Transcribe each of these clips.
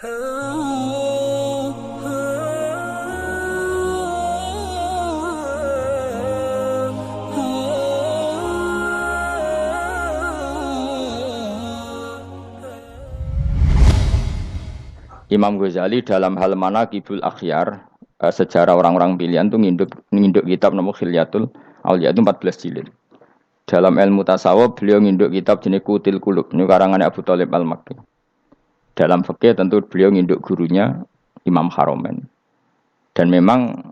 Imam Ghazali dalam hal Manaqibul Akhyar, sejarah orang-orang pilihan itu nginduk kitab nama Khilyatul Auliya itu 14 jilid. Dalam ilmu tasawuf beliau nginduk kitab jenis Qutil Qulub, ini karangan Abu Thalib Al-Makki. Dalam fikih tentu beliau nginduk gurunya Imam Haromen. Dan memang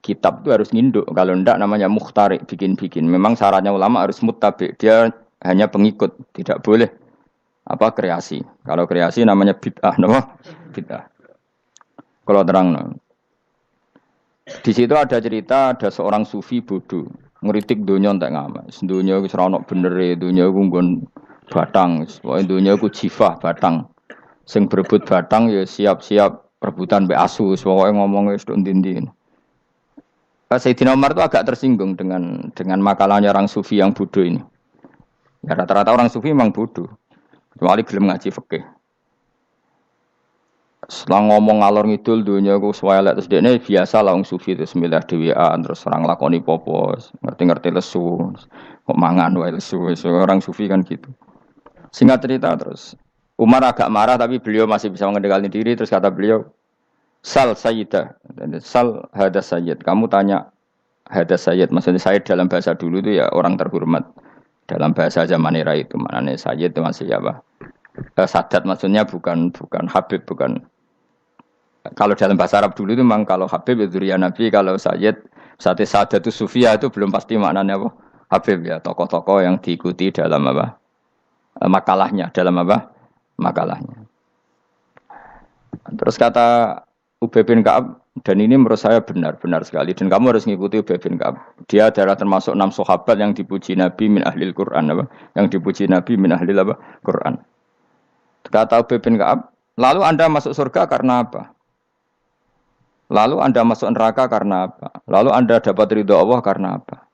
kitab itu harus nginduk, kalau tidak namanya mukhtari, bikin-bikin. Memang syaratnya ulama harus muttabi, dia hanya pengikut, tidak boleh kreasi. Kalau kreasi namanya bid'ah, bid'ah. Kalau terang, di situ ada cerita ada seorang sufi bodoh ngeritik dunia entek ngamas. Dunia wis ora ono benere, dunia ku nggon batang, pokoke dunia ku jifah batang. Sing berebut batang ya siap-siap rebutan mbek asu, pokoke ngomong wis tok ndi-ndi. Sayyidina Umar itu agak tersinggung dengan makalahnya orang sufi yang bodoh ini. Ya rata-rata orang sufi memang bodoh. Kecuali gelem ngaji fikih. Setelah ngomong ngalor ngidul dunia ku swelek terus dekne biasa lah wong sufi terus milih dhewean terus orang lakoni popo, ngerti-ngerti lesu, kok mangan wae lesu. Orang sufi kan gitu. Singkat cerita terus Umar agak marah tapi beliau masih bisa mengendalikan diri terus kata beliau, "Sal sayyidah." Sal hada sayyid. Kamu tanya hada sayyid, maksudnya sayyid dalam bahasa dulu itu ya orang terhormat. Dalam bahasa zaman era itu maknanya sayyid itu masih apa? Sadat maksudnya bukan Habib, bukan. Kalau dalam bahasa Arab dulu itu memang kalau Habib itu ya Nabi, kalau Sayyid Sadat itu Sufia itu belum pasti maknanya apa? Habib ya, tokoh-tokoh yang diikuti dalam apa? Makalahnya, dalam apa? Makalahnya. Terus kata Ubay bin Ka'ab, dan ini menurut saya benar sekali, dan kamu harus mengikuti Ubay bin Ka'ab. Dia adalah termasuk 6 sahabat yang dipuji Nabi min ahlil Quran, apa? Yang dipuji Nabi min ahlil apa? Quran. Kata Ubay bin Ka'ab, lalu Anda masuk surga karena apa? Lalu Anda masuk neraka karena apa? Lalu Anda dapat ridho Allah karena apa?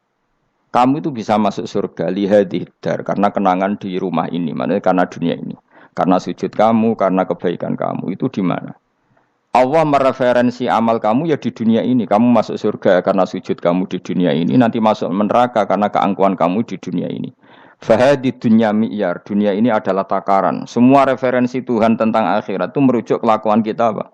Kamu itu bisa masuk surga lihadidar karena kenangan di rumah ini, maksudnya karena dunia ini. Karena sujud kamu, karena kebaikan kamu. Itu di mana? Allah mereferensi amal kamu ya di dunia ini. Kamu masuk surga karena sujud kamu di dunia ini. Nanti masuk neraka karena keangkuhan kamu di dunia ini. Fahadi dunya mi'yar. Dunia ini adalah takaran. Semua referensi Tuhan tentang akhirat itu merujuk kelakuan kita apa?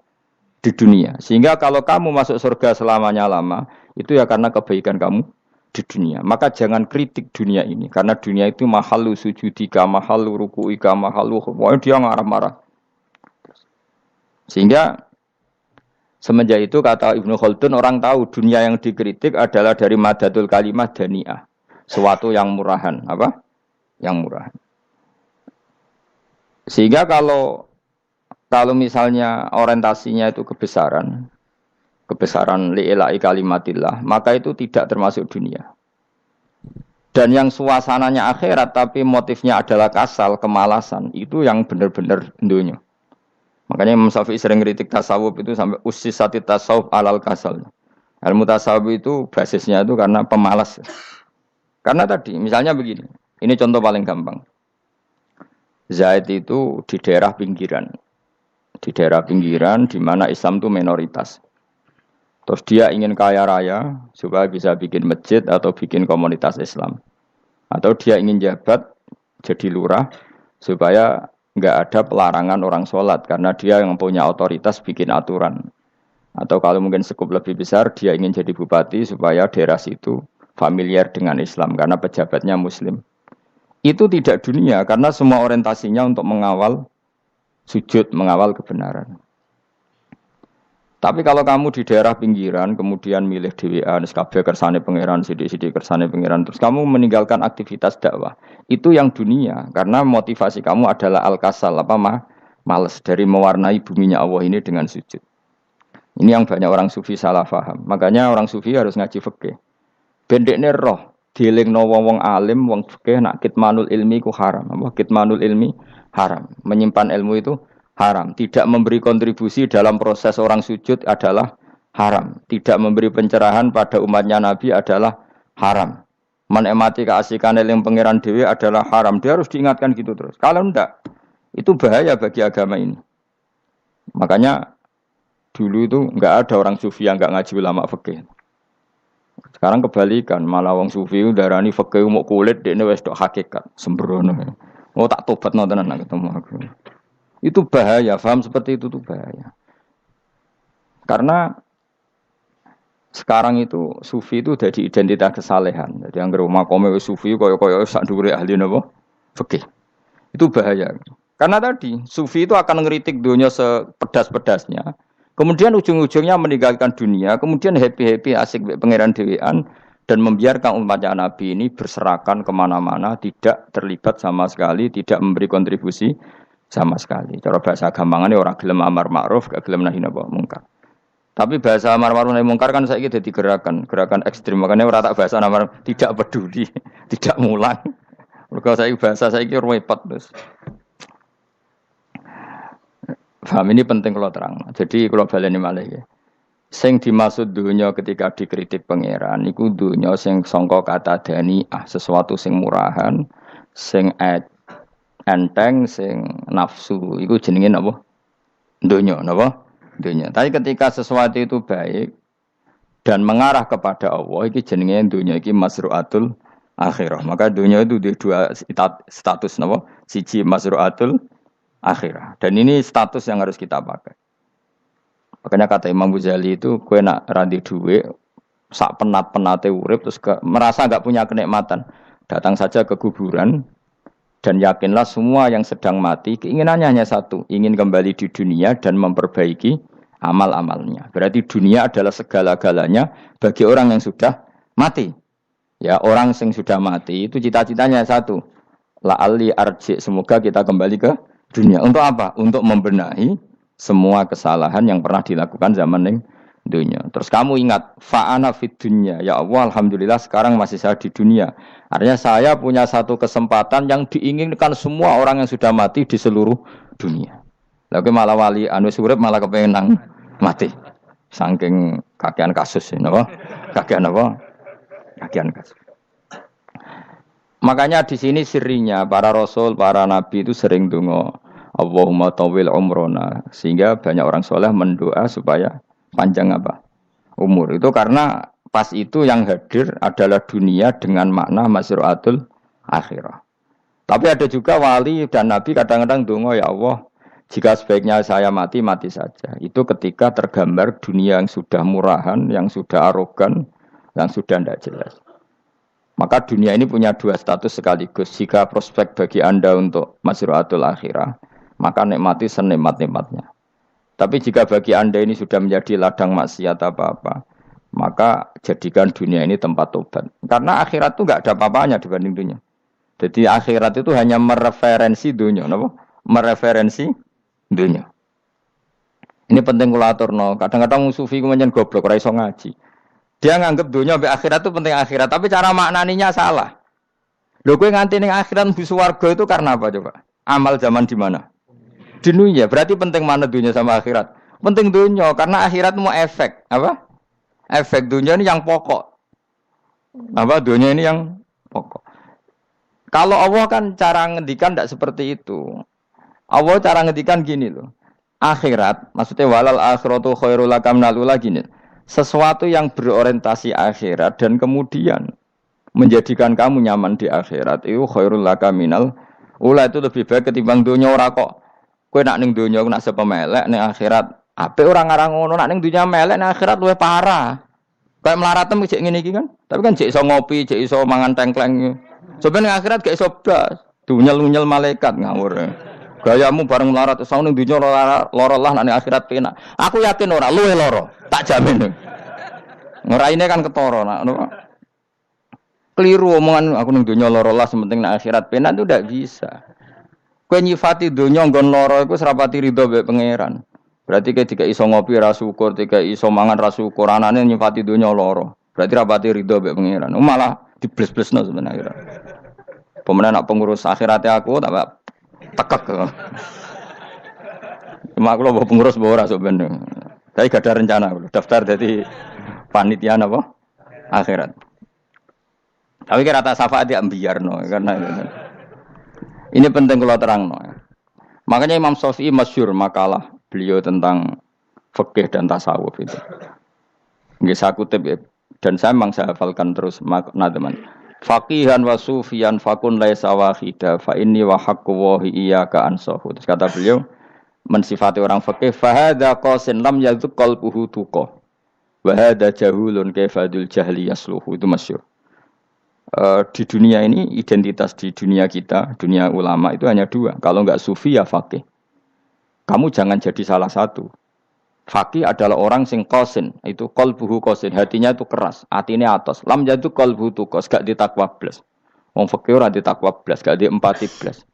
Di dunia. Sehingga kalau kamu masuk surga selamanya lama, itu ya karena kebaikan kamu di dunia. Maka jangan kritik dunia ini. Karena dunia itu mahalu sujudika, mahalu ruku'ika, mahalu pokoknya dia marah-marah. Sehingga semenjak itu kata Ibnu Khaldun, orang tahu dunia yang dikritik adalah dari madatul kalimah dani'ah. Suatu yang murahan. Apa? Yang murahan. Sehingga kalau misalnya orientasinya itu kebesaran li'ilai kalimatillah, maka itu tidak termasuk dunia. Dan yang suasananya akhirat tapi motifnya adalah kasal, kemalasan, itu yang benar-benar dunia. Makanya Imam Syafi'i sering kritik tasawuf itu sampai usisati tasawuf alal kasal. Ilmu tasawuf itu basisnya itu karena pemalas. Karena tadi, misalnya begini, ini contoh paling gampang. Zaid itu di daerah pinggiran. Di daerah pinggiran di mana Islam itu minoritas. Terus dia ingin kaya raya supaya bisa bikin masjid atau bikin komunitas Islam. Atau dia ingin jabat jadi lurah supaya enggak ada pelarangan orang sholat karena dia yang punya otoritas bikin aturan. Atau kalau mungkin skup lebih besar dia ingin jadi bupati supaya daerah situ familiar dengan Islam karena pejabatnya Muslim. Itu tidak dunia karena semua orientasinya untuk mengawal sujud, mengawal kebenaran. Tapi kalau kamu di daerah pinggiran, kemudian milih dhewean, kabeh kersane pangeran, sithik-sithik kersane pangeran, terus kamu meninggalkan aktivitas dakwah. Itu yang dunia, karena motivasi kamu adalah al-kasal, males dari mewarnai buminya Allah ini dengan sujud. Ini yang banyak orang sufi salah paham. Makanya orang sufi harus ngaji fikih. Bendekne roh, dielingno wong alim, wong fikih nak kitmanul ilmi ku haram. Kitmanul ilmi haram. Menyimpan ilmu itu haram. Tidak memberi kontribusi dalam proses orang sujud adalah haram. Tidak memberi pencerahan pada umatnya Nabi adalah haram. Menikmati keasikan eling pangeran dhewe adalah haram. Dia harus diingatkan gitu terus. Kalau enggak, itu bahaya bagi agama ini. Makanya dulu itu nggak ada orang sufi yang nggak ngaji ulama fikih. Sekarang kebalikan, malah wong sufi darani fikih mau kulit dekne wis tok hakikat, sembrono. Oh tak tobatno tenan nak ketemu aku. Itu bahaya, paham seperti itu tuh bahaya. Karena sekarang itu sufi itu jadi identitas kesalehan. Jadi yang rumah kome sufi koyo-koyo sak dhuwure ahli napa? Fikih. Itu bahaya. Karena tadi sufi itu akan ngeritik dunia sepedas-pedasnya. Kemudian ujung-ujungnya meninggalkan dunia, kemudian happy-happy asik pangeran dewean dan membiarkan umatnya Nabi ini berserakan kemana-mana, tidak terlibat sama sekali, tidak memberi kontribusi sama sekali. Cara bahasa gampangannya orang gelem amar ma'ruf, gak gelem nahi mungkar. Tapi bahasa amar ma'ruf nahi mungkar kan saiki dadi gerakan ekstrim. Makanya ora tak bahasa amar tidak peduli, tidak mulang. Mergo saiki bahasa saiki repot terus. Paham ini penting kalau terang. Jadi kalau baleni malih ya. Sing dimaksud dunya ketika dikritik pangeran iku dunya sing sangka kata dani'ah, sesuatu sing murahan, sing enteng, sing nafsu. Iku jenenge napa? Dunya, napa? Dunya. Tapi ketika sesuatu itu baik dan mengarah kepada Allah, iki jenenge dunya iki masru'atul akhirah. Maka dunya itu di dua status napa? Siji masru'atul akhirah. Dan ini status yang harus kita pakai. Makanya kata Imam Ghazali itu, kue nak randi duwe, sak penat-penate urip, terus merasa nggak punya kenikmatan. Datang saja ke kuburan, dan yakinlah semua yang sedang mati, keinginannya hanya satu, ingin kembali di dunia dan memperbaiki amal-amalnya. Berarti dunia adalah segala-galanya bagi orang yang sudah mati. Ya, orang yang sudah mati itu cita-citanya satu, la'alli arji, semoga kita kembali ke dunia. Untuk apa? Untuk membenahi semua kesalahan yang pernah dilakukan zaman ning dunia. Terus kamu ingat, fa'ana fid dunya. Ya Allah, alhamdulillah sekarang masih saya di dunia. Artinya saya punya satu kesempatan yang diinginkan semua orang yang sudah mati di seluruh dunia. Lalu malah wali anu urip malah kepengen nang mati. Saking kakean kasus napa? Kakean apa? Kakean kasus. Makanya di sini sirinya para rasul, para nabi itu sering donga Allahumma tawil umrona, sehingga banyak orang soleh mendoa supaya panjang apa? Umur. Itu karena pas itu yang hadir adalah dunia dengan makna masru'atul akhirah. Tapi ada juga wali dan nabi kadang-kadang donga, ya Allah, jika sebaiknya saya mati, mati saja. Itu ketika tergambar dunia yang sudah murahan, yang sudah arogan, yang sudah tidak jelas. Maka dunia ini punya dua status sekaligus. Jika prospek bagi Anda untuk masru'atul akhirah, maka nikmati senikmat-nikmatnya. Tapi jika bagi Anda ini sudah menjadi ladang maksiat apa-apa, maka jadikan dunia ini tempat tobat. Karena akhirat itu enggak ada apa-apanya dibanding dunia. Jadi akhirat itu hanya mereferensi dunia, apa? Mereferensi dunia. Ini penting kula aturno. Kadang-kadang sufi ku menyen goblok ora iso ngaji. Dia nganggep dunia sampai akhirat itu penting akhirat, tapi cara maknaninya salah. Lho kowe nganti ning akhirat mlebu swarga itu karena apa coba? Amal zaman di mana? Di dunia. Berarti penting mana dunia sama akhirat? Penting dunia karena akhirat mau efek, apa? Efek dunia ini yang pokok. Apa dunia ini yang pokok. Kalau Allah kan cara ngendikan tidak seperti itu. Allah cara ngendikan gini loh. Akhirat, maksudnya walal akhiratu khairul lakam nalula gini. Sesuatu yang berorientasi akhirat dan kemudian menjadikan kamu nyaman di akhirat itu khairul laka minal ula, itu lebih baik ketimbang dunia. Ora kok kowe nak ning dunia nak sepemelek ning akhirat apik ora ngarang ngono, nak ning dunia melek ning akhirat luwih parah. Kayak melaratem cek ngene iki kan. Tapi kan cek iso ngopi, cek iso mangan tengkleng. Coba ning akhirat gak iso blas. Dunyel-unyel malaikat ngawur. Gayamu bareng melarat iso ning dunia lara lah nak ning akhirat penak. Aku yakin ora luwih lara, tak jamin. Ngeraine kan ketara nak keliru omongan aku ning dunia lara lah sementing nak akhirat penak itu ndak bisa. Kowe nyifati dunia nggon lara iku serapati ridho mbek pangeran. Berarti ketika iso ngopi ra syukur, ketika iso mangan ra syukur, anane nyifati dunia lara. Berarti rapati ridho mbek pangeran. Malah dibles-blesno sebenarnya. Pemenang nak pengurus akhirate aku tak tekek. Cuma aku lho pengurus ora sebenarnya. Tapi gak ada rencana daftar jadi panitia apa? Akhirat. Tapi kira tak syafaat ya biarno karena ini penting kalau terangno. Makanya Imam Syafi'i masyhur makalah beliau tentang fikih dan tasawuf itu. Nggih saya kutip ya. Dan saya memang saya hafalkan terus makna teman. Faqihan wa sufiyan fakun laisa wahida fa inni wa haqqu wa iyyaka ansahu. Terus kata beliau mensifati orang fikih fa hadza qasin lam yadzuq qalbuhu tuqa. Wa hadza jahulun kaifadul jahli yasluhu. Itu masyhur. Di dunia ini identitas di dunia kita, dunia ulama itu hanya dua. Kalau enggak sufi ya faqih. Kamu jangan jadi salah satu. Faqih adalah orang sing qasin, itu qalbuhu qasin, hatinya itu keras, hatinya atas. Lam jadu qalbuhu tuqas, gak ditakwa blas. Wong faqih ora ditakwa blas, gak di empati blas.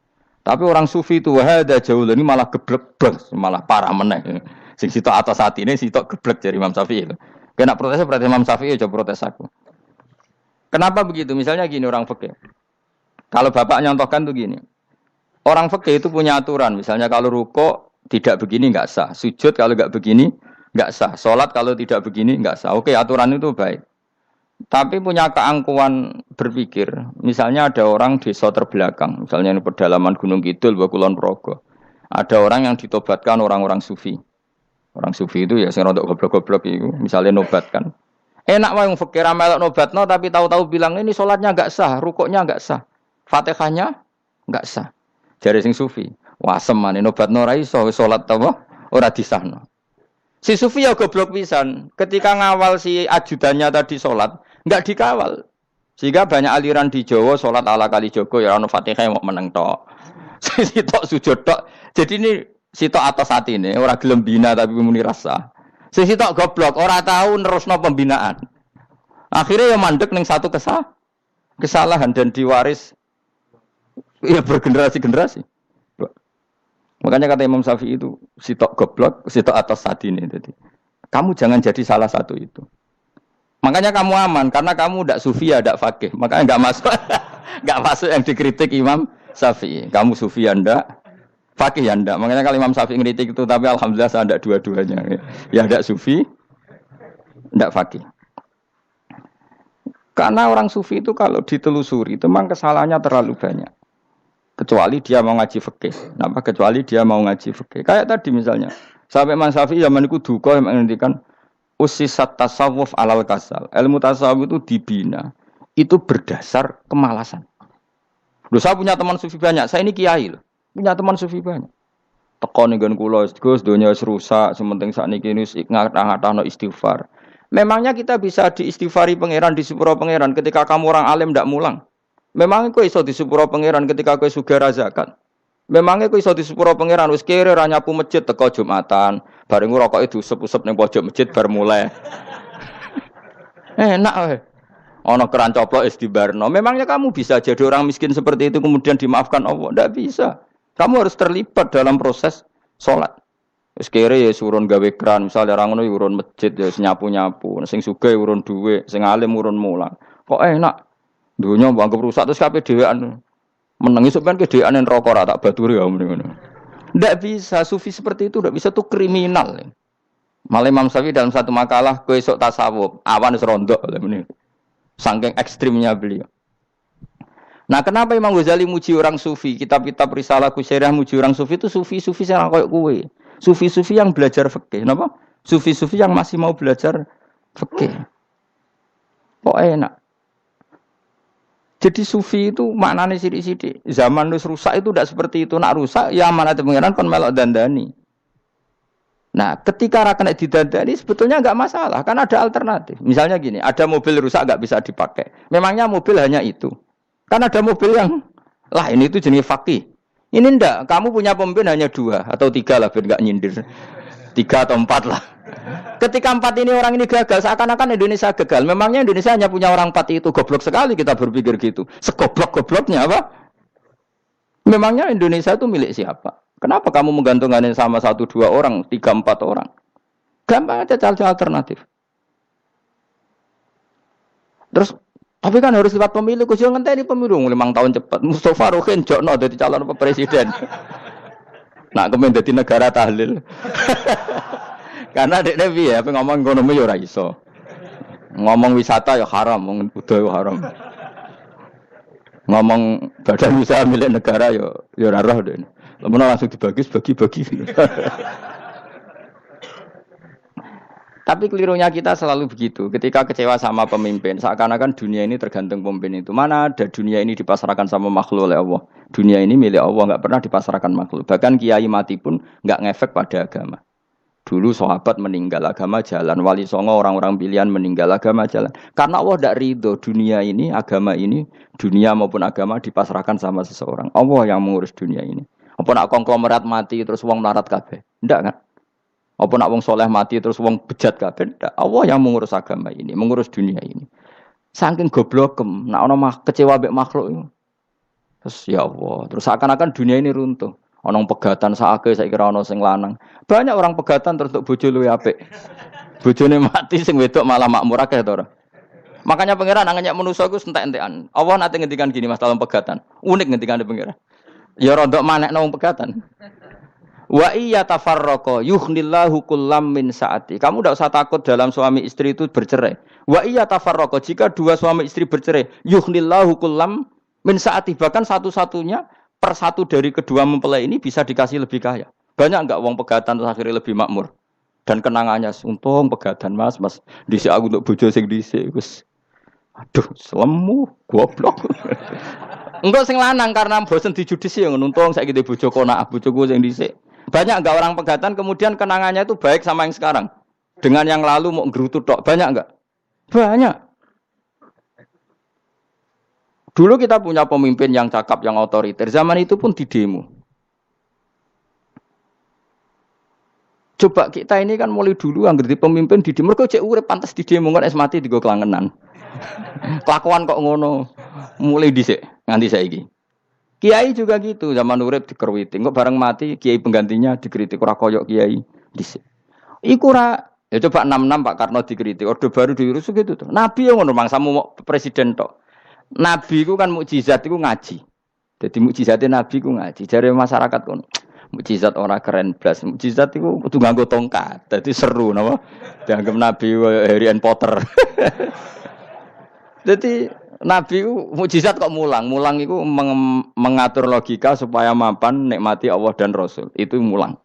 Tapi orang sufi itu wahada jauh ini malah geblek blas, malah parah meneh. Sing sitok atas hatine sitok geblek dari Imam Syafi'i itu. Kena protes berarti Imam Syafi'i aja protes aku. Kenapa begitu? Misalnya gini orang fikih. Kalau bapak nyontohkan tuh gini. Orang fikih itu punya aturan. Misalnya kalau ruko tidak begini enggak sah. Sujud kalau enggak begini enggak sah. Salat kalau tidak begini enggak sah. Oke, aturan itu baik. Tapi punya keangkuhan berpikir. Misalnya ada orang desa terbelakang. Misalnya di pedalaman Gunung Kidul, Kulon Progo. Ada orang yang ditobatkan orang-orang sufi. Orang sufi itu ya sing rodok goblok-goblok itu. Misalnya nobatkan. Enak wae wong fikih ra melok nobatno tapi tahu-tahu bilang ini salatnya enggak sah, rukuknya enggak sah, Fatihahnya enggak sah. Jare sing sufi, wah semane nobatno ora iso salat apa ora disahno. Si sufi ya goblok pisan, ketika ngawal si ajudannya tadi salat, enggak dikawal. Sehingga banyak aliran di Jawa salat ala kali Jogo ya ono Fatihah mau meneng tok. Sitok sujud tok. Jadi ini sitok atas atine ora gelem bina tapi muni rasa. Sisi tok goblok, ora tahu nerusno pembinaan. Akhirnya ya mandek ning satu kesalahan dan diwaris ya bergenerasi-generasi. Makanya kata Imam Syafi'i itu sitok goblok, sitok atas sadine jadi. Kamu jangan jadi salah satu itu. Makanya kamu aman karena kamu ndak sufi ya ndak faqih. Makanya enggak masuk enggak masuk yang dikritik Imam Syafi'i. Kamu sufi ya ndak Fakih ya ndak, makanya kalau Imam Syafi'i ngeritik itu, tapi alhamdulillah saya ndak dua-duanya. Ya ndak sufi, ndak fakih. Karena orang sufi itu kalau ditelusuri itu memang kesalahannya terlalu banyak. Kecuali dia mau ngaji fikih. Kenapa? Kecuali dia mau ngaji fikih. Kayak tadi misalnya, sampai Imam Syafi'i zaman itu duka yang menghentikan usisat tasawuf alal kasal. Ilmu tasawuf itu dibina, itu berdasar kemalasan. Loh, saya punya teman sufi banyak, saya ini kiai loh. Punya teman sufi banyak. Teko ning nggon kula, Gus, donya wis rusak, sementing sakniki wis ngatah-ngatahno istighfar. Memangnya kita bisa diistighfari pangeran, disepuro pangeran ketika kamu orang alim ndak mulang? Memangnya kowe iso disepuro pangeran ketika kowe sugih ra zakat? Memangnya kowe iso disepuro pangeran wis kere ra nyapu masjid teko Jumatan, bareng rokoke diusep-usep ning pojok masjid bar mulai. Enak wae. Ana keran coplok istibarno. Memangnya kamu bisa jadi orang miskin seperti itu kemudian dimaafkan Allah? Ndak bisa. Kamu harus terlibat dalam proses sholat. Wis kere ya urun gawe keran, misalnya orang ngono urun masjid ya nyapu-nyapu, sing sugih urun dhuwit, sing alim urun mulang. Kok enak? Dunya mbok anggap rusak terus kabeh dhewean. Menengi sampean kedhewean neraka ra tak baturi ya ngono. Ndak bisa, sufi seperti itu ndak bisa, tuh kriminal. Malah Imam Syafi'i dalam satu makalah kowe esuk tasawuf, awan wis rondok ngene. Saking ekstrimnya beliau. Nah, kenapa Imam Ghazali muji orang sufi? Kitab-kitab Risalah Kusyairah muji orang sufi itu sufi-sufi yang kayak kue. Sufi-sufi yang belajar fikih. Kenapa? Sufi-sufi yang masih mau belajar fikih. Kok enak? Jadi sufi itu maknanya sidik-sidik. Zaman wis rusak itu tidak seperti itu. Nak rusak, ya amanat pengiran kon melok dandani. Nah, ketika ra kena didandani sebetulnya enggak masalah. Kan ada alternatif. Misalnya gini, ada mobil rusak enggak bisa dipakai. Memangnya mobil hanya itu? Kan ada mobil yang lain itu jenis fakih. Ini ndak, kamu punya pemimpin hanya 2 atau 3 lah biar enggak nyindir. 3 atau 4 lah. Ketika 4 ini orang ini gagal, seakan-akan Indonesia gagal. Memangnya Indonesia hanya punya orang 4 itu, goblok sekali kita berpikir gitu. Segoblok-gobloknya apa? Memangnya Indonesia itu milik siapa? Kenapa kamu menggantungkannya sama 1-2 orang, 3-4 orang? Gampang aja cari alternatif. Terus tapi kan harus lewat pemilu, khusus ngenteni pemilu 5 tahun cepat. Mustafa Rokin jokno dadi calon presiden. Nak kemen dadi negara tahlil. Karena dekne piye apa ngomong ekonomi ya ora iso. Ngomong wisata ya haram, ngomong budaya haram. Ngomong badan usaha milik negara ya ora roh dekne. Lamun langsung dibagi. Tapi kelirunya kita selalu begitu. Ketika kecewa sama pemimpin, seakan-akan dunia ini tergantung pemimpin itu. Mana ada dunia ini dipasrahkan sama makhluk oleh Allah. Dunia ini milik Allah, nggak pernah dipasrahkan makhluk. Bahkan kiai mati pun nggak ngefek pada agama. Dulu sahabat meninggal agama jalan, wali songo orang-orang pilihan meninggal agama jalan. Karena Allah tidak ridho dunia ini, agama ini, dunia maupun agama dipasrahkan sama seseorang. Allah yang mengurus dunia ini. Apa nak konglomerat mati terus wong melarat kabeh? Tidak kan? Apa nak wong soleh mati terus wong bejat kabeh? Tidak. Allah yang mengurus agama ini, mengurus dunia ini. Saking goblokem, nak ono kecewa mbek makhluk itu. Terus ya Allah, terus seakan-akan dunia ini runtuh. Onong pegatan saake saya kira ono sing lanang. Banyak orang pegatan terus untuk bojo luwih apik. Bojone mati sing wedok malah makmur akeh to ora. Makanya pangeran anggap manusa iku entek-entekan. Allah nate ngendikan gini Mas dalam pegatan. Unik ngendikane pangeran. Ya rodok manekno wong pegatan. Wa iya tafarraqa yughnillahu kullam min saati. Kamu tidak usah takut dalam suami istri itu bercerai. Wa iya tafarraqa jika dua suami istri bercerai, yughnillahu kullam min saati, bahkan satu-satunya per satu dari kedua mempelai ini bisa dikasih lebih kaya. Banyak enggak wong pegatan terus akhirnya lebih makmur. Dan kenangannya untung pegatan Mas dhisik aku untuk bojo sing dhisik wis. Aduh, selemu goblok. Enggak sing lanang karena bosen dijudisi yang untung saiki di bojo konak bojoku sing dhisik. Banyak enggak orang pegatan kemudian kenangannya itu baik sama yang sekarang. Dengan yang lalu mau ngerutut tok, banyak enggak? Banyak. Dulu kita punya pemimpin yang cakap, yang otoriter. Zaman itu pun di demo. Coba kita ini kan mulai dulu yang ngerti pemimpin di demo. Mereka cek urip pantas di demo kan es mati digo kelangenan. Kelakuan kok ngono. Mulai dhisik nganti saiki. Kiai juga gitu, zaman urip dikerwiti. Kok bareng mati kiai penggantinya dikritik ora koyok kiai dhisik. Iku ora ya coba 66 Pak Karno dikritik. Orde baru diurus gitu tuh. Nabi yang ngono mangsamu presiden tok. Nabi ku kan mukjizat iku ngaji. Jadi mukjizate Nabi ku ngaji. Jare masyarakat kon mukjizat ora keren blas. Mukjizat iku kudu nganggo tongkat. Dadi seru napa? Dianggap Nabi Harry Potter. Jadi Nabi ku mukjizat kok mulang. Mulang iku mengatur logika supaya mapan nikmati Allah dan Rasul. Itu mulang.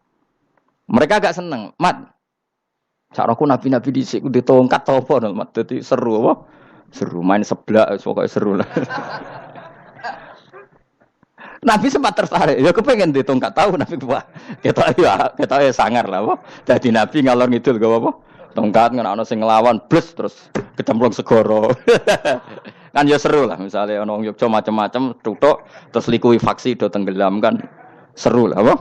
Mereka agak seneng. Mat. Caraku nabi-nabi dhisik ku ditongkat to apa, Mat. Dadi seru apa? Seru main seblak pokoknya seru lah. Nabi sempat tertarik. Ya kepengen ditongkat tahu Nabi tua. Kita ya sangar lah apa. Jadi Nabi ngalor ngidul gak apa. Tongkat ngene ana sing nglawan blus terus kecemplung segara. Kan ya seru lah misalnya ana wong Yogya macam-macam tutuk terus likuifaksi do tenggelam kan seru lah apa.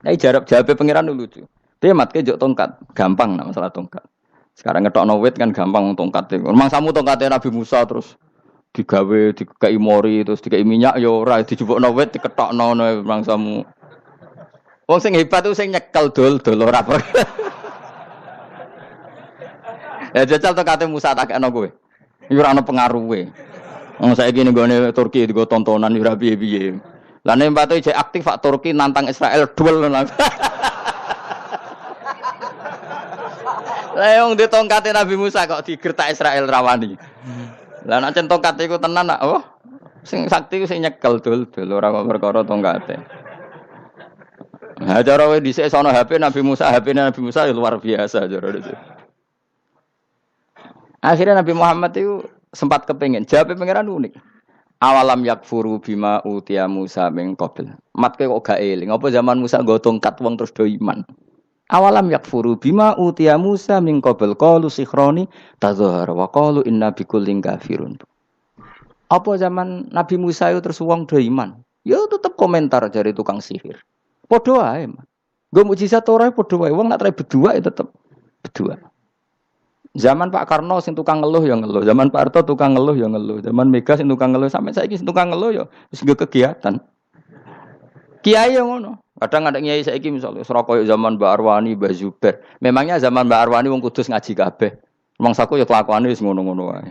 Nah jawab pangeran lucu. Dia matke njuk tongkat, gampang nak masalah tongkat. Sekarang ngetokno wit kan gampang tongkat. Memang samu tongkatnya Nabi Musa terus digawe dikei mori terus dikei minyak ya ora dijupukno wit diketokno memang samu. Wong sing hebat itu sing nyekel dol ora apa. Ya jajal tongkate Musa tak kena kowe. Iki ora ana pengaruhe. Wong saiki ning gone Turki digo tontonan ora piye-piye. Lah nek mbate jek aktif Pak Turki nantang Israel duel. Lah wong di tongkate Nabi Musa kok digertak Israel rawani. Lah nek tongkate iku tenan nak oh sing sakti ku sing nyekel dul ora kok perkara tongkate. Ha cara wae dhisik sono HP Nabi Musa, HP-ne Nabi Musa ya luar biasa cara itu. Akhirnya Nabi Muhammad itu sempat kepengin jawab pangeran unik. Awalam yakfuru bima utiya Musa min qabl. Matke kok gak eling apa zaman Musa nggo tongkat wong terus do iman. Awalam yakfuru bima utiya Musa min qabl qalu sikhroni tadzahara wa qalu inna bikullin kafirun. Apa zaman Nabi Musa itu terus wong do iman? Ya tetep komentar dari tukang sihir. Padha wae. Nggo mukjizat ora padha wae wong nak trai berdua ya tetep berdua. Zaman Pak Karno sing tukang ngeluh ya ngeluh, zaman Pak Harto tukang ngeluh ya ngeluh, zaman Mega sing tukang ngeluh sampai saiki sing tukang ngeluh ya wis nggo kegiatan. Kiai yang ngono. Kadang ada kiai saiki misalnya Surabaya zaman Mbak Arwani, Mbak Zubair. Memangnya zaman Mbak Arwani wong Kudus ngaji kabeh. Mangsaku ya kelakuane wis ngono-ngono wae.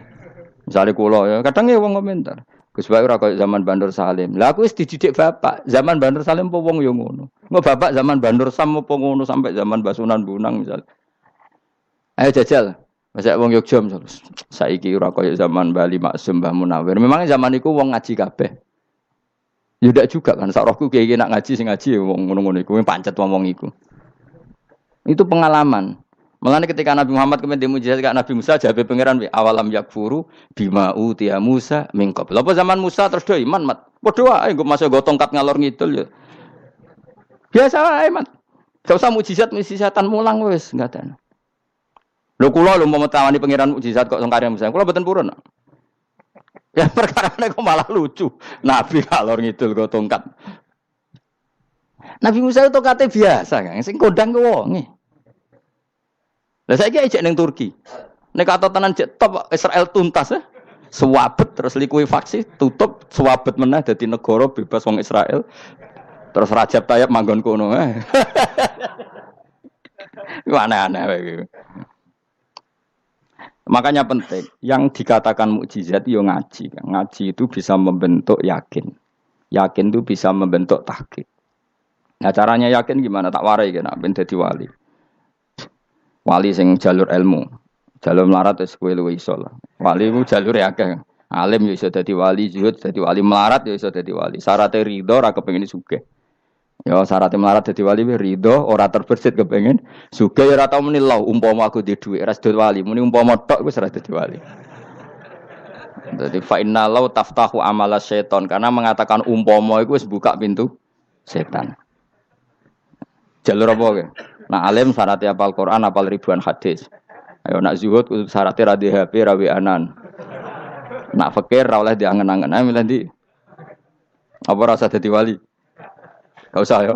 Misale kula ya kadang ya wong komentar. Gus Bae ora koyo zaman Bandur Salim. Lah aku wis dididik bapak, zaman Bandur Salim apa wong ya ngono. Engko bapak zaman Bandur Sam apa ngono sampai zaman Basunan Bunang misal. Ayo jajal. Masa wong Yogya misal saiki ora koyo zaman Bali Maksum Mbah Munawir. Memangnya zaman iku wong ngaji kabeh. Ya ndak juga kan sak rohku kiai nak ngaji sing ngaji wong ngono-ngono iku pancet wong iku. Itu pengalaman. Mulane ketika Nabi Muhammad kemudian mujizat kak Nabi Musa jabe pangeran awalam yakfuru bima utiya Musa min qabl. Apa zaman Musa terus do iman mat. Padha wae engko masuk go tongkat ngalor ngidul ya. Biasa wae mat. Gak usah mujizatan mulang wis ngaten. Lho kula lho mau tawani pangeran mujizat kok sing karya Musa. Kula mboten purun. Ya perkara kok malah lucu. Nabi ngalor ngidul go tongkat. Nabi Musa itu kate biasa kan sing kondang ku wonge. Lah saiki ejek ning Turki. Nek kata tenan jek top Israel tuntas ya. Swabet terus likuifaksi tutup swabet meneh dadi negara bebas wong Israel. Terus Rajab Tayyip manggon kono. Aneh-aneh iki. Makanya penting yang dikatakan mukjizat yo ngaji. Ngaji itu bisa membentuk yakin. Yakin itu bisa membentuk tahqiq. Nah caranya yakin gimana? Tak warai kena ben dadi wali. Wali sing jalur ilmu, jalur melarat wis kowe luwih iso lah. Wali ku jalur akeh. Alim yo iso dadi wali, zuhud dadi wali, melarat yo iso dadi wali. Syaratnya ridho ora kepengin sugih. Ya syaratnya melarat dadi wali ridho ora terbersit kepengin sugih ya ora tau muni lho umpama aku di dhuwit ora dadi wali, muni umpama tok wis ora dadi wali. Dadi fa inna law taftahu amala syaiton karena mengatakan umpama iku wis buka pintu setan. Jalur apa ke? Nah alim syaratnya hafal Quran, hafal ribuan hadis. Ayo nak zuhud syaratnya ra di HP, ra anan. Nak fakir ra oleh diangen-angen. Ayo milih ndi? Apa rasa dadi wali? Enggak usah ya.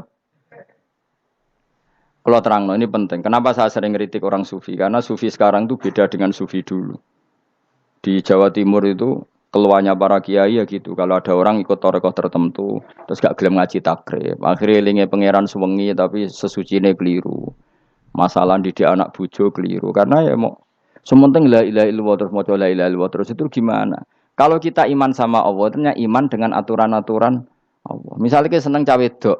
Kalau terang ini penting. Kenapa saya sering kritik orang sufi? Karena sufi sekarang itu beda dengan sufi dulu. Di Jawa Timur itu keluarnya para kiai ya gitu. Kalau ada orang ikut torekoh tertentu, terus gak gelem ngaji takrib. Akhirnya elinge pangeran suwengi tapi sesucine keliru. Masalah didik anak bojo keliru. Karena ya mau sementing la ilaha illallah terus maca la ilaha illallah terus itu gimana? Kalau kita iman sama Allah, ternyata iman dengan aturan-aturan Allah. Misalnya kita seneng cawe wedok,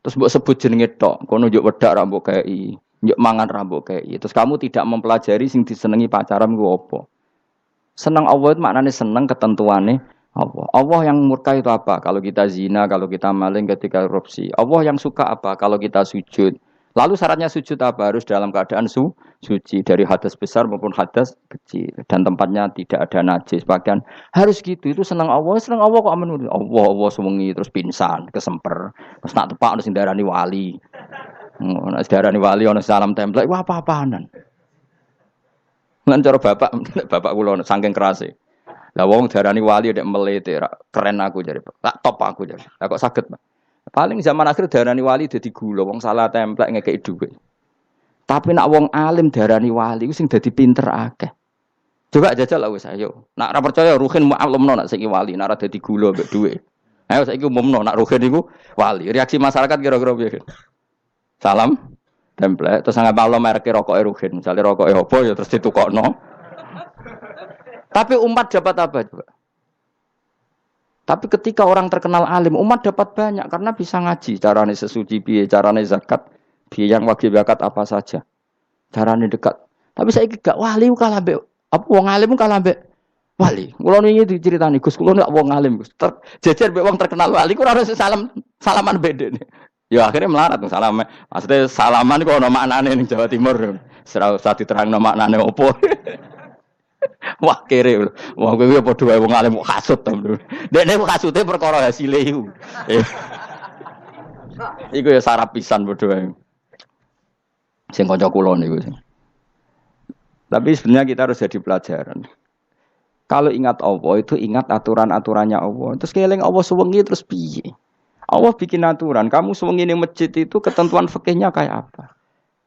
terus mbok sebut jenenge tok, kono njuk wedak ra mbok kei, njuk mangan ra mbok kei. Terus kamu tidak mempelajari sing disenengi pacaran ku apa? Senang Allah itu maknanya senang ketentuannya Allah. Allah yang murka itu apa? Kalau kita zina, kalau kita maling, ketika korupsi. Allah yang suka apa? Kalau kita sujud. Lalu syaratnya sujud apa? Harus dalam keadaan suci. Dari hadas besar maupun hadas kecil. Dan tempatnya tidak ada najis. Bahkan harus gitu. Itu senang Allah. Senang Allah kok aman. Allah sewengi terus pingsan, kesemper. Terus nak tepak ada sindarani wali. Nak sindarani wali, ada salam template. Wah apa-apaanan. Kan cara bapak kula saking kerase. Lah wong darani wali nek melete keren aku jare. Tak top aku jare. Lah kok saged, Pak. Paling zaman akhir darani wali dadi gula, wong salah templek ngekeki dhuwit. Tapi nak wong alim darani wali ku sing dadi pinter akeh. Coba jajal lah wis ayo. Nak ora percaya Ruhin mu'allimno nak saiki wali, nak ora dadi gula mbek dhuwit. Ayo saiki umumno nak Ruhin iku wali. Reaksi masyarakat kira-kira piye? Salam template terus nggak malam merek rokok Ruhin, misalnya rokok apa ya terus ditukokno. Tapi umat dapat apa juga? Tapi ketika orang terkenal alim, umat dapat banyak karena bisa ngaji, carane sesuci piye, carane zakat, piye yang wajib zakat apa saja, carane dekat. Tapi saya gak wali kalah mbek apa wong alim kalah mbek wali. Kula niki diceritani Gus, kula nek wong alim Gus, jejer mbek wong terkenal wali ku ora salaman bedene. Ya akhirnya melarat salam. Maksudnya salaman kok ono maknane ning Jawa Timur. Ora usah diterangno maknane opo. Wah kere. Wong kowe padha wae wong alim kok kasut to. Dekne kok kasute perkara hasile iku. Iku ya sarap pisan padha wae. Sing kanca kula niku. Tapi sebenarnya kita harus jadi pelajaran. Kalau ingat Allah itu ingat aturan-aturannya Allah. Terus keling Allah suwengi terus piye? Allah bikin aturan, kamu sewengi ning masjid itu ketentuan fikihnya kayak apa?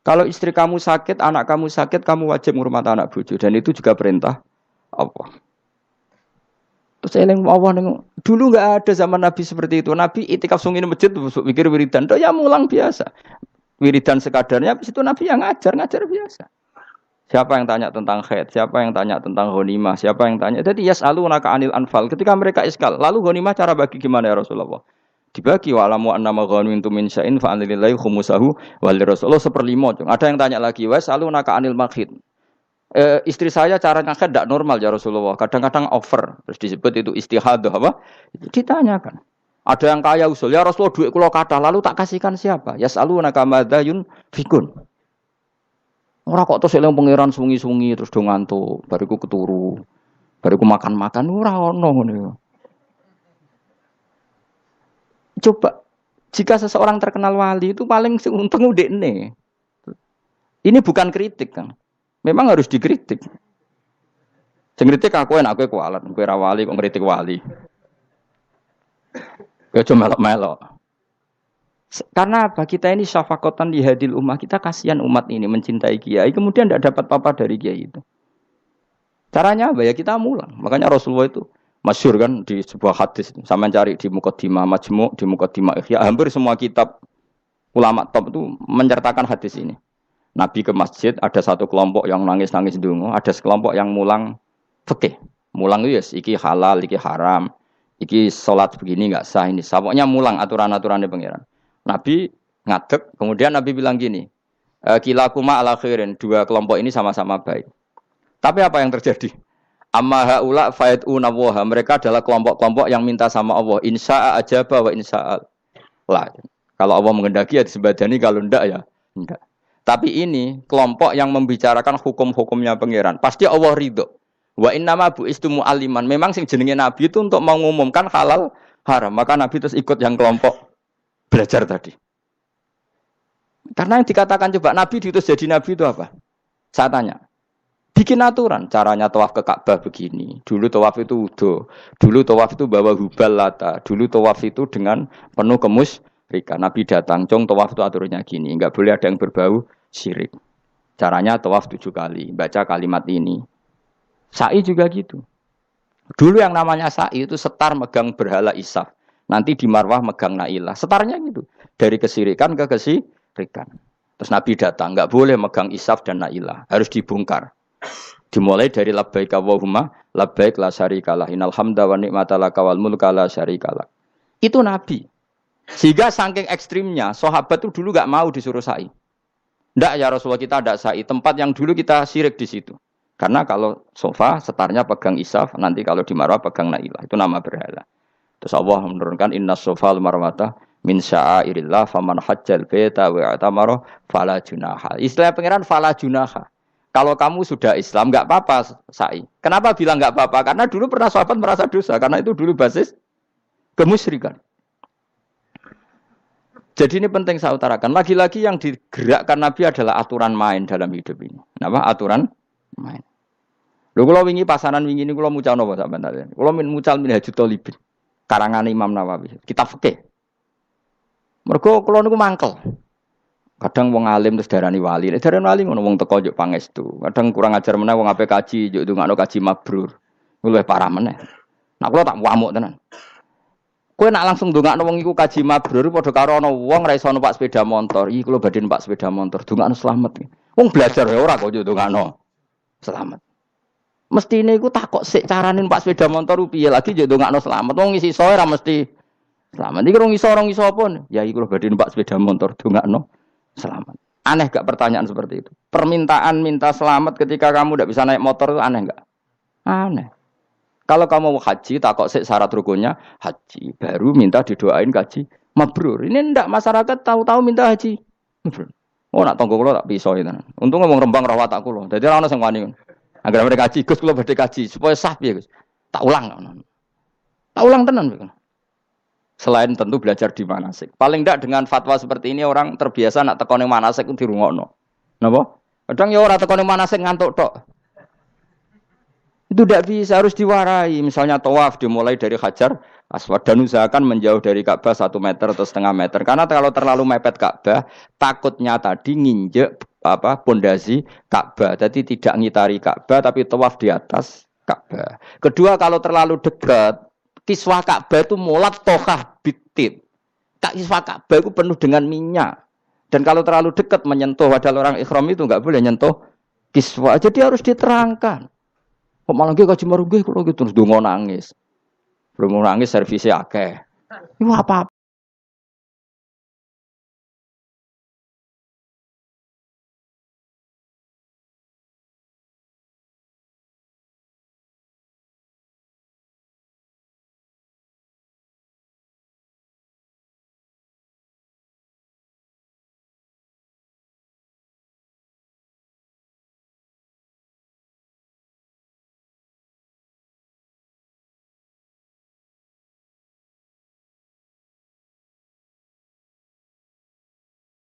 Kalau istri kamu sakit, anak kamu sakit, kamu wajib ngurmat anak bojo dan itu juga perintah Allah. Terus eling Allah dulu enggak ada zaman Nabi seperti itu. Nabi itikaf sewengi ning masjid mikir wiridan, ya mulang biasa. Wiridan sekadarnya habis itu Nabi yang ngajar biasa. Siapa yang tanya tentang haid, siapa yang tanya tentang ghanimah, siapa yang tanya. Jadi yas'alunaka 'anil anfal. Ketika mereka iskal, lalu ghanimah cara bagi gimana ya Rasulullah? Dibagi wa'lamu annama ghanimtum min syai'in fa anlillahi khumusahu wal rasulullah 1/5. Ada yang tanya lagi, "Wa salunaka 'anil makhid." Istri saya cara ngakad tidak normal ya Rasulullah. Kadang-kadang over. Terus disebut itu istihadah apa? Ditanyakan. Ada yang kaya usul, "Ya Rasulullah duit kula kathah, lalu tak kasihkan siapa?" Ya salunaka madzayun fikun. Ora kok terus eling pangeran sungi-sungi terus do ngantuk, bariku keturu. Bariku makan-makan ora ono ngono. Coba jika seseorang terkenal wali itu paling untung udekne. Ini bukan kritik, Kang. Memang harus dikritik. Sing kritik aku enak kowe kualat, kowe ra wali kok ngritik wali. Kowe cuma melok-melok. Karena apa? Kita ini syafaqatan di hadil ummah, kita kasihan umat ini mencintai kiai, kemudian tidak dapat apa-apa dari kiai itu. Caranya apa ya? Kita mulang. Makanya Rasulullah itu masyhur kan di sebuah hadis. Sama cari di Muqaddimah Majmu', di Muqaddimah Ihya, hampir semua kitab ulama top itu menceritakan hadis ini. Nabi ke masjid, ada satu kelompok yang nangis-nangis ndonga, ada sekelompok yang mulang fikih. Mulang itu yes, iki halal, iki haram, iki salat begini enggak sah ini. Pokoknya mulang aturan-aturannya pangeran. Nabi ngadeg, kemudian Nabi bilang gini, kilakuma ala khairin, dua kelompok ini sama-sama baik. Tapi apa yang terjadi? Amma haula fayatuna wa, mereka adalah kelompok-kelompok yang minta sama Allah, insya'a ajaba wa insya'al. Lah, kalau Allah menghendaki ya disebadani, kalau enggak ya enggak. Tapi ini kelompok yang membicarakan hukum-hukumnya pangeran, pasti Allah ridho. Wa innama bu'istu mu'alliman, memang sing jenenge Nabi itu untuk mengumumkan halal haram, maka Nabi terus ikut yang kelompok belajar tadi. Karena yang dikatakan coba Nabi diutus jadi Nabi itu apa? Saya tanya. Bikin aturan. Caranya tawaf ke Ka'bah begini. Dulu tawaf itu wudu. Dulu tawaf itu bawa hubal lata. Dulu tawaf itu dengan penuh kemusyrikan. Nabi datang. Cong tawaf itu aturannya gini. Enggak boleh ada yang berbau syirik. Caranya tawaf 7 kali. Baca kalimat ini. Sa'i juga gitu. Dulu yang namanya sa'i itu setar megang berhala Isaf. Nanti di Marwah megang Nailah. Setarnya gitu. Dari kesirikan ke kesirikan. Terus Nabi datang. Enggak boleh megang Isaf dan Nailah. Harus dibongkar. Dimulai dari labbaik Allahumma labbaik la syarikalah. Innal hamda wa ni'mata laka wal mulka la syarikalah. Itu Nabi. Sehingga saking ekstrimnya. Sahabat itu dulu enggak mau disuruh sa'i. Enggak ya Rasulullah, kita ada sa'i. Tempat yang dulu kita syirik di situ. Karena kalau sofa setarnya pegang Isaf. Nanti kalau di Marwah pegang Nailah. Itu nama berhala. Terus Allah menurunkan inna sofal marwata min sya'airillah faman hajjal baita wa i'tamara fala junaha. Istilah pangeran fala junaha. Kalau kamu sudah Islam enggak apa-apa sa'i. Kenapa bilang enggak apa-apa? Karena dulu pernah sahabat merasa dosa, karena itu dulu basis kemusyrikan. Jadi ini penting saya utarakan. Lagi-lagi yang digerakkan Nabi adalah aturan main dalam hidup ini. Kenapa? Aturan main. Lho kula wingi pasanan wingi niku kula mucal napa sampeyan? Kula mucal Minhajut Thalibin. Karangan Imam Nawawi, kitab fikih. Mergo kula niku mangkel. Kadang wong alim terus darani wali. Nek darani wali ngono wong teko njuk pangestu. Kadang kurang ajar meneh wong ape kaji njuk ndongakno kaji mabrur. Luwih parah meneh. Nah kula tak wamuk tenan. Kowe nak langsung ndongakno wong iku kaji mabrur padha karo ana wong ra iso numpak sepeda motor. Iki kula badhe numpak sepeda motor, ndongakno slamet. Wong belajar ya ora kok njuk ndongakno slamet. Mestine iku takok sik carane numpak sepeda motor piye lagi njuk ndongakno slamet. Wong isi iso ora mesti slamet. Iki rong iso apa? Ya iku lho badhe numpak sepeda motor ndongakno selamat. Aneh gak pertanyaan seperti itu? Permintaan minta selamat ketika kamu tidak bisa naik motor itu aneh gak? Aneh. Kalau kamu mau haji, takok sik syarat rukunnya haji. Baru minta didoain haji mabrur. Ini ndak masyarakat tahu-tahu minta haji mabrur. Oh nak tonggo kula tak piso itu. Untung ngomong Rembang rawat tak kula. Dadi ora ono sing wani. Agar mereka haji, Gus kula badhe haji supaya sah piye Gus. Tak ulang. Tak ulang tenan. Selain tentu belajar di manasik. Paling tidak dengan fatwa seperti ini orang terbiasa nak tekone manasik ku dirungokno. Napa? Kadang ya ora tekone manasik ngantuk tok. Itu tidak bisa, harus diwarai. Misalnya tawaf dimulai dari Hajar Aswad dan usahakan menjauh dari Ka'bah 1 meter atau setengah meter. Karena kalau terlalu mepet Ka'bah, takutnya tadi nginjek pondasi Ka'bah. Jadi tidak ngitari Ka'bah tapi tawaf di atas Ka'bah. Kedua, kalau terlalu dekat kiswah Ka'bah itu mulat tohah bitib. Kiswah Ka'bah itu penuh dengan minyak. Dan kalau terlalu dekat menyentuh, padahal orang ikhram itu enggak boleh nyentuh kiswah. Jadi harus diterangkan. Kok malah nggih kaji marunggih kalau gitu terus donga nangis. Belum nangis servisnya akeh. Itu apa?